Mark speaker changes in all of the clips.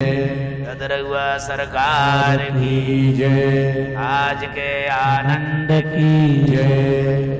Speaker 1: गदरहुआ सरकार की
Speaker 2: जय,
Speaker 1: आज के आनंद
Speaker 2: की जय।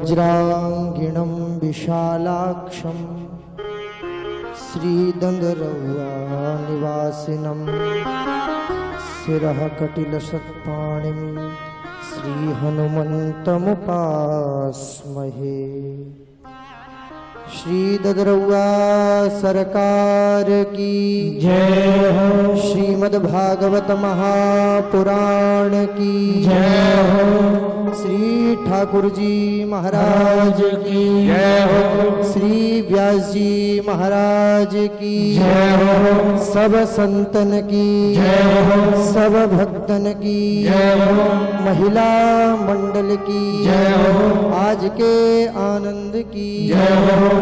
Speaker 3: वज्रांगिणं विशालाक्षं श्रीदन्दरव्यानिवासिनं शिरः कटिलसत्पाणिं श्रीहनुमन्तमुपास्महे। श्री ददरौआ सरकार की
Speaker 2: जय हो।
Speaker 3: श्रीमद्भागवत महापुराण की
Speaker 2: जय हो।
Speaker 3: श्री ठाकुर जी महाराज की
Speaker 2: जय हो।
Speaker 3: श्री व्यास जी महाराज की
Speaker 2: जय हो।
Speaker 3: सब संतन की
Speaker 2: जय हो।
Speaker 3: सब भक्तन की
Speaker 2: जय हो।
Speaker 3: महिला मंडल की
Speaker 2: जय हो।
Speaker 3: आज के आनंद की
Speaker 2: जय हो।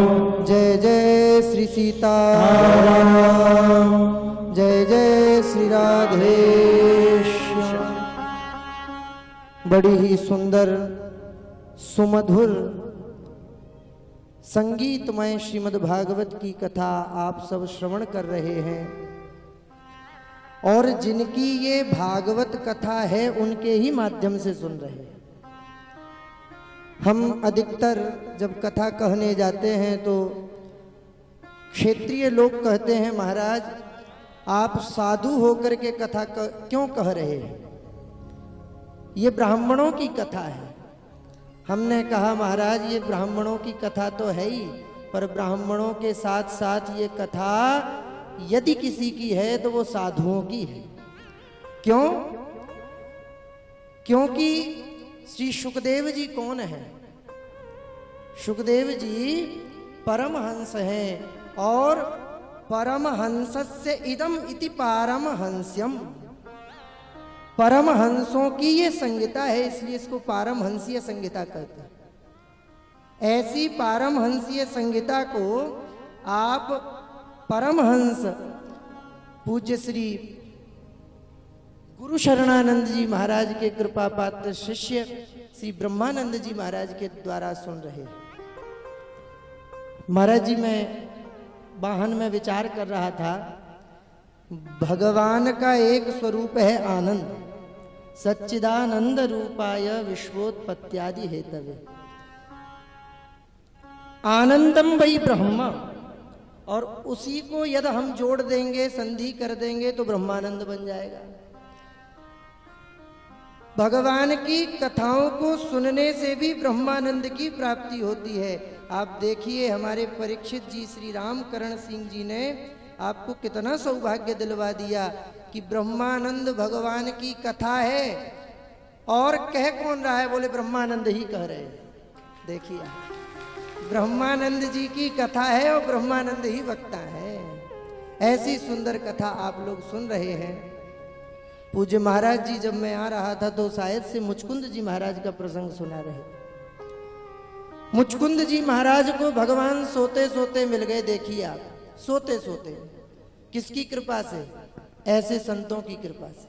Speaker 3: जय जय श्री सीताराम, जय जय श्री राधेश्याम। बड़ी ही सुंदर सुमधुर संगीतमय श्रीमद् भागवत की कथा आप सब श्रवण कर रहे हैं और जिनकी ये भागवत कथा है उनके ही माध्यम से सुन रहे हैं। हम अधिकतर जब कथा कहने जाते हैं तो क्षेत्रीय लोग कहते हैं महाराज आप साधु होकर के कथा क्यों कह रहे हैं, ये ब्राह्मणों की कथा है। हमने कहा महाराज ये ब्राह्मणों की कथा तो है ही, पर ब्राह्मणों के साथ साथ ये कथा यदि किसी की है तो वो साधुओं की है। क्यों? क्योंकि श्री सुखदेव जी कौन है? सुखदेव जी परमहंस हैं और परमहंसस्य इदम इति पारमहंस्यम, परमहंसों की ये संहिता है, इसलिए इसको पारमहंसीय संहिता कहते हैं। ऐसी पारमहंसीय संहिता को आप परमहंस पूज्य श्री गुरु शरणानंद जी महाराज के कृपा पात्र शिष्य श्री ब्रह्मानंद जी महाराज के द्वारा सुन रहे हैं। महाराज जी मैं वाहन में विचार कर रहा था, भगवान का एक स्वरूप है आनंद, सच्चिदानंद रूपाय विश्वोत्पत्त्यादि हेतवे। आनंदम वही ब्रह्म, और उसी को यदि हम जोड़ देंगे संधि कर देंगे तो ब्रह्मानंद बन जाएगा। भगवान की कथाओं को सुनने से भी ब्रह्मानंद की प्राप्ति होती है। आप देखिए हमारे परीक्षित जी श्री रामकरण सिंह जी ने आपको कितना सौभाग्य दिलवा दिया कि ब्रह्मानंद भगवान की कथा है, और कह कौन रहा है? बोले ब्रह्मानंद ही कह रहे हैं। देखिए ब्रह्मानंद जी की कथा है और ब्रह्मानंद ही वक्ता है। ऐसी सुंदर कथा आप लोग सुन रहे हैं। पूज्य महाराज जी जब मैं आ रहा था तो शायद से मुचकुंद जी महाराज का प्रसंग सुना रहे। मुचकुंद जी महाराज को भगवान सोते सोते मिल गए। देखिए आप, सोते सोते, किसकी कृपा से? ऐसे संतों की कृपा से,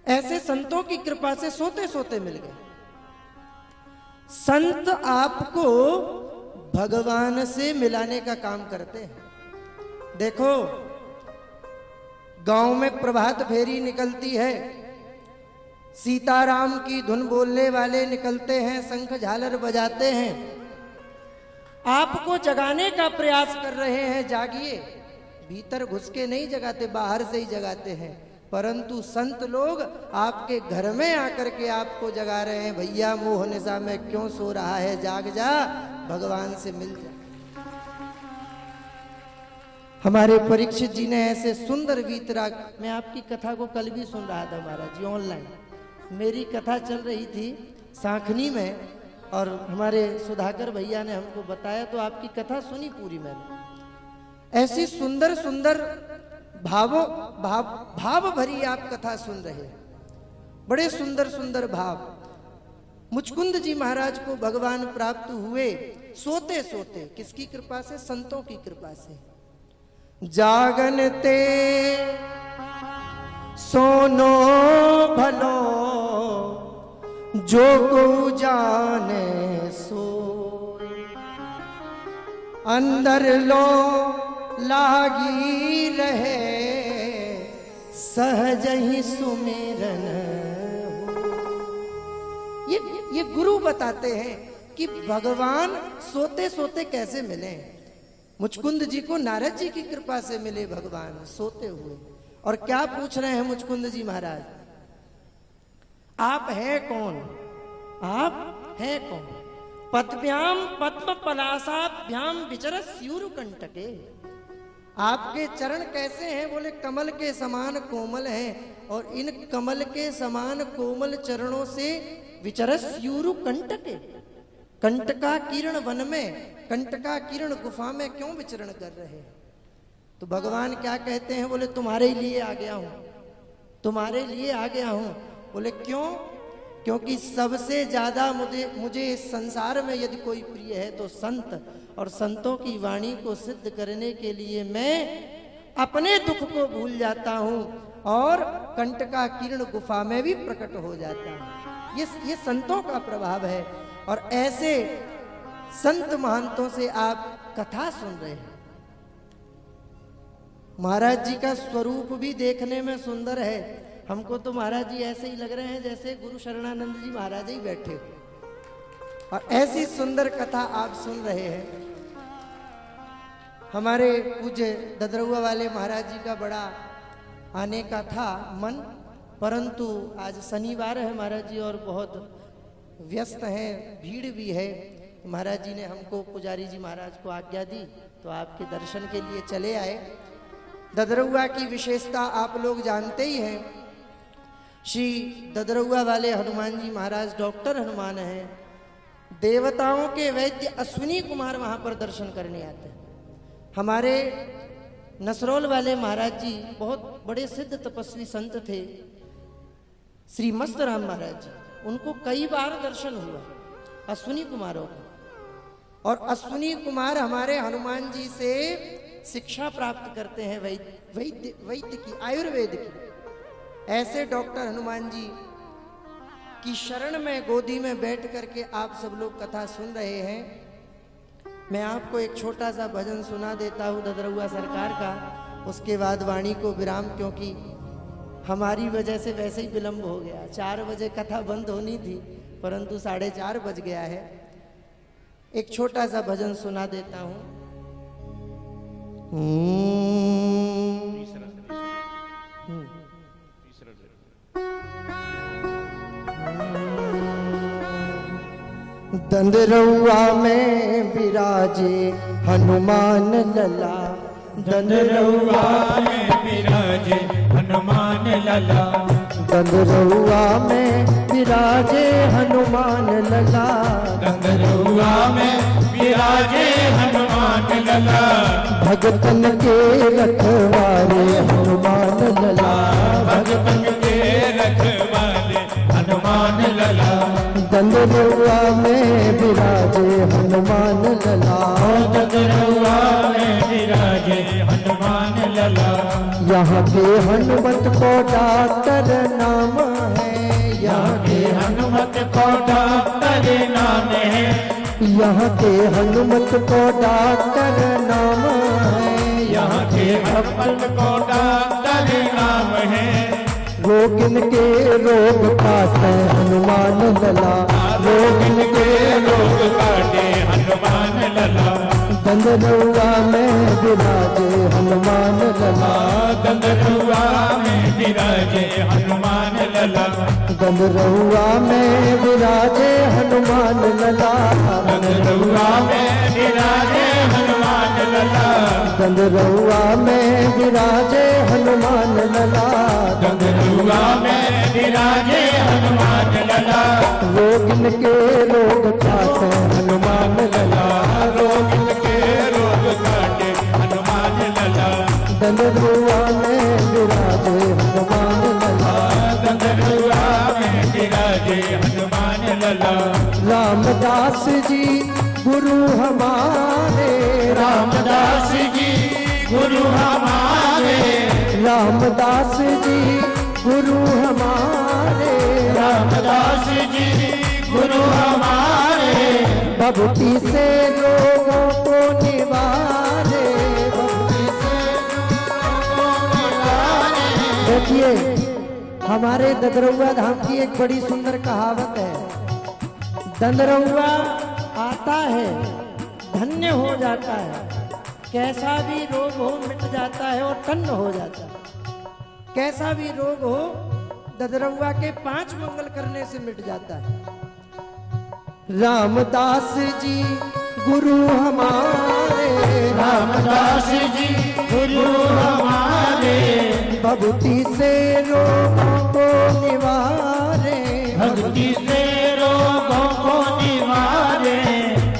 Speaker 3: ऐसे संतों की कृपा से सोते सोते मिल गए। संत आपको भगवान से मिलाने का काम करते हैं। देखो गांव में प्रभात फेरी निकलती है, सीताराम की धुन बोलने वाले निकलते हैं, शंख झालर बजाते हैं, आपको जगाने का प्रयास कर रहे हैं। जागिए, भीतर घुस के नहीं जगाते, बाहर से ही जगाते हैं। परंतु संत लोग आपके घर में आकर के आपको जगा रहे हैं। भैया मोह निशा में क्यों सो रहा है, जाग जा, भगवान से मिल जा। हमारे परीक्षित जी ने ऐसे सुंदर वीतराग, मैं आपकी कथा को कल भी सुन रहा था महाराज जी ऑनलाइन, मेरी कथा चल रही थी सांखनी में, और हमारे सुधाकर भैया ने हमको बताया, तो आपकी कथा सुनी पूरी मैंने। ऐसी सुंदर सुंदर भाव भरी आप कथा सुन रहे हैं, बड़े सुंदर सुंदर भाव। मुचकुंद जी महाराज को भगवान प्राप्त हुए सोते सोते, किसकी कृपा से? संतों की कृपा से। जागनते सोनो भलो जो को जाने सो, अंदर लो लागी रहे सहज ही सुमिरन। ये गुरु बताते हैं कि भगवान सोते सोते कैसे मिले। मुचकुंद जी को नारद जी की कृपा से मिले भगवान सोते हुए। और क्या पूछ रहे हैं मुचकुंद जी महाराज? आप हैं कौन? आप हैं कौन? पद्भ्याम पद्म पलासाभ्याम विचरत स्यूर कंटके। आपके चरण कैसे हैं? बोले कमल के समान कोमल हैं, और इन कमल के समान कोमल चरणों से विचरत स्यूर कंटके। कंटका किरण वन में, कंटका किरण गुफा में क्यों विचरण कर रहे हैं? तो भगवान क्या कहते हैं? बोले तुम्हारे लिए आ गया हूं, तुम्हारे लिए आ गया हूं। बोले क्यों? क्योंकि सबसे ज्यादा मुझे इस संसार में यदि कोई प्रिय है तो संत, और संतों की वाणी को सिद्ध करने के लिए मैं अपने दुख को भूल जाता हूं और कंटका किरण गुफा में भी प्रकट हो जाता हूं। ये संतों का प्रभाव है। और ऐसे संत महंतों से आप कथा सुन रहे हैं। महाराज जी का स्वरूप भी देखने में सुंदर है। हमको तो महाराज जी ऐसे ही लग रहे हैं जैसे गुरु शरणानंद जी महाराज ही बैठे, और ऐसी सुंदर कथा आप सुन रहे हैं। हमारे पूज्य ददरुआ वाले महाराज जी का बड़ा आने का था मन, परंतु आज शनिवार है महाराज जी और बहुत व्यस्त हैं, भीड़ भी है। महाराज जी ने हमको, पुजारी जी महाराज को आज्ञा दी तो आपके दर्शन के लिए चले आए। ददरुआ की विशेषता आप लोग जानते ही हैं। श्री ददरुआ वाले हनुमान जी महाराज डॉक्टर हनुमान हैं। देवताओं के वैद्य अश्विनी कुमार वहां पर दर्शन करने आते हैं। हमारे नसरौल वाले महाराज जी बहुत बड़े सिद्ध तपस्वी संत थे, श्री मस्त राम महाराज जी, उनको कई बार दर्शन हुआ अश्विनी कुमारों को। और अश्विनी कुमार हमारे हनुमान जी से शिक्षा प्राप्त करते हैं वैद्य की, आयुर्वेद की। ऐसे डॉक्टर हनुमान जी की शरण में गोदी में बैठ करके आप सब लोग कथा सुन रहे हैं। मैं आपको एक छोटा सा भजन सुना देता हूँ ददरुआ सरकार का, उसके बाद वाणी को विराम, क्योंकि हमारी वजह से वैसे ही विलंब हो गया। 4 बजे कथा बंद होनी थी परंतु 4:30 बज गया है। एक छोटा सा भजन सुना देता हूँ। दंदरौआ में विराजे हनुमान लला,
Speaker 2: दंदरौआ में विराजे हनुमान लला,
Speaker 3: दंदरौआ में विराजे हनुमान लला,
Speaker 2: दंदरौआ में विराजे हनुमान लला,
Speaker 3: भगतन के रखवाले हनुमान लला,
Speaker 2: भगतन के रखवाले हनुमान लला,
Speaker 3: दंदरौआ में विराजे हनुमान लला,
Speaker 2: दंदरौआ में विराजे हनुमान लला।
Speaker 3: यहाँ के हनुमत को डॉक्टर नाम है,
Speaker 2: यहाँ के हनुमत को डॉक्टर नाम है,
Speaker 3: यहाँ के हनुमत को डॉक्टर नाम है,
Speaker 2: यहाँ के हनुमत को डॉक्टर नाम है।
Speaker 3: रोगिन के रोग काटे हनुमान लला,
Speaker 2: रोगिन के रोग काटे हनुमान लला,
Speaker 3: दंदरौआ में विराजे हनुमान लला,
Speaker 2: दंदरौआ में विराजे हनुमान लला,
Speaker 3: दंदरौआ में विराजे हनुमान लला,
Speaker 2: दंदरौआ में विराजे हनुमान लला,
Speaker 3: दंदरौआ में विराजे हनुमान लला,
Speaker 2: दंदरुआ में विराजे हनुमान लला,
Speaker 3: रोगिन के रोग काटे हनुमान लला,
Speaker 2: रोगिन के रोग काटे हनुमान लला,
Speaker 3: दंदरौआ में विराजे हनुमान लला,
Speaker 2: दंदरुआ में विराजे हनुमान लला।
Speaker 3: रामदास जी गुरु हमारे,
Speaker 2: रामदास जी गुरु हमारे,
Speaker 3: रामदास जी गुरु हमारे,
Speaker 2: रामदास जी गुरु हमारे,
Speaker 3: भक्ति से लोगों को निवारे, भक्ति से लोगों को निवारे। देखिए हमारे ददरौआ धाम की एक बड़ी सुंदर कहावत है, दंदरौआ आता है धन्य हो जाता है, कैसा भी रोग हो मिट जाता है और तन्न हो जाता है। कैसा भी रोग हो ददरौआ के 5 मंगल करने से मिट जाता है। रामदास जी गुरु हमारे,
Speaker 2: रामदास जी गुरु हमारे,
Speaker 3: भक्ति से रोगों को निवारे,
Speaker 2: भक्ति से रोगों को निवारे,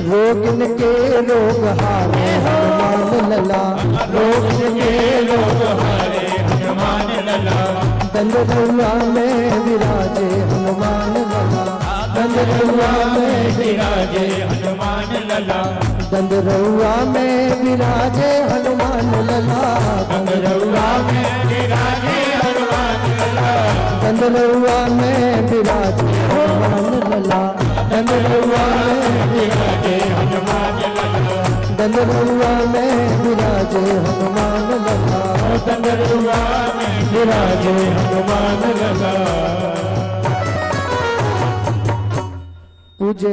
Speaker 3: रोगिन के रोग हारे हनुमान लला,
Speaker 2: रोगिन के रोग हारे हनुमान लला,
Speaker 3: दंदरौआ में विराजे हनुमान लला, दंदरौआ में
Speaker 2: विराजे हनुमान लला,
Speaker 3: दंदरौआ में विराजे हनुमान लला,
Speaker 2: दंदरौआ में विराजे हनुमान लला,
Speaker 3: दंदरौआ में विराजे हनुमान लला, दंदरौआ में
Speaker 2: विराजे हनुमान लला,
Speaker 3: दंदरौआ में विराजे हनुमान लला,
Speaker 2: दंदरुआ में विराजे हनुमान लला।
Speaker 3: पूज्य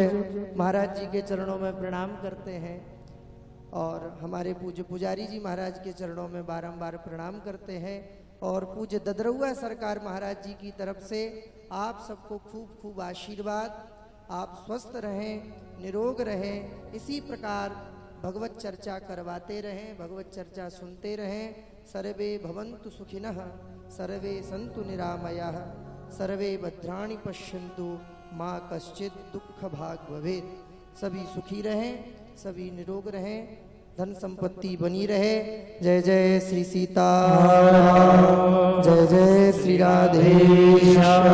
Speaker 3: महाराज जी के चरणों में प्रणाम करते हैं और हमारे पूज्य पुजारी जी महाराज के चरणों में बारंबार प्रणाम करते हैं और पूज्य ददरौआ सरकार महाराज जी की तरफ से आप सबको खूब खूब आशीर्वाद, आप स्वस्थ रहें, निरोग रहें, इसी प्रकार भगवत चर्चा करवाते रहें, भगवत चर्चा सुनते रहें। सर्वे भवन्तु सुखिनः, सर्वे सन्तु निरामयाः, सर्वे भद्राणि पश्यन्तु, माँ कश्चित दुख भाग भवेत्। सभी सुखी रहें, सभी निरोग रहें, धन संपत्ति बनी रहे। जय जय श्री सीता, जय जय श्री राधेश्याम।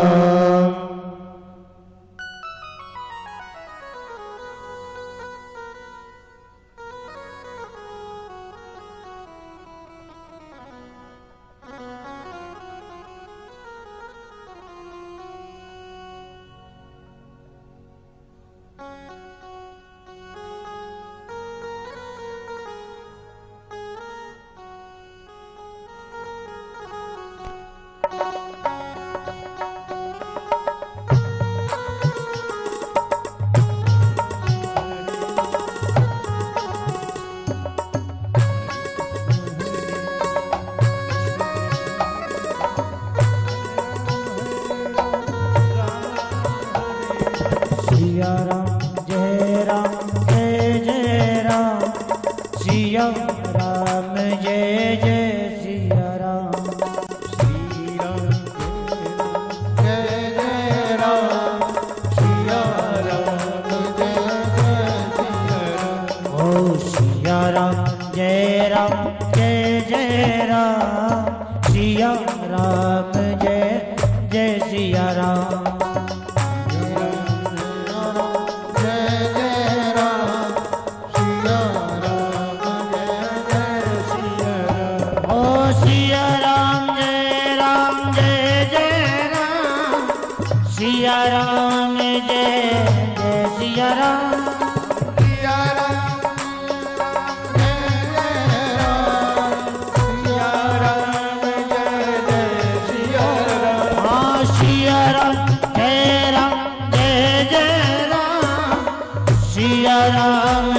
Speaker 2: सिया राम जय जय राम, सिया राम जय जय सिया राम, श्री राम जय जय राम, सिया राम जय जय सिया राम, ओ सिया राम जय जय राम, सिया राम जय जय सिया राम। सिया राम जय जय सिया राम, सिया राम जय जय राम, सिया राम जय जय सिया राम, हाँ सिया राम जय जय राम, सिया राम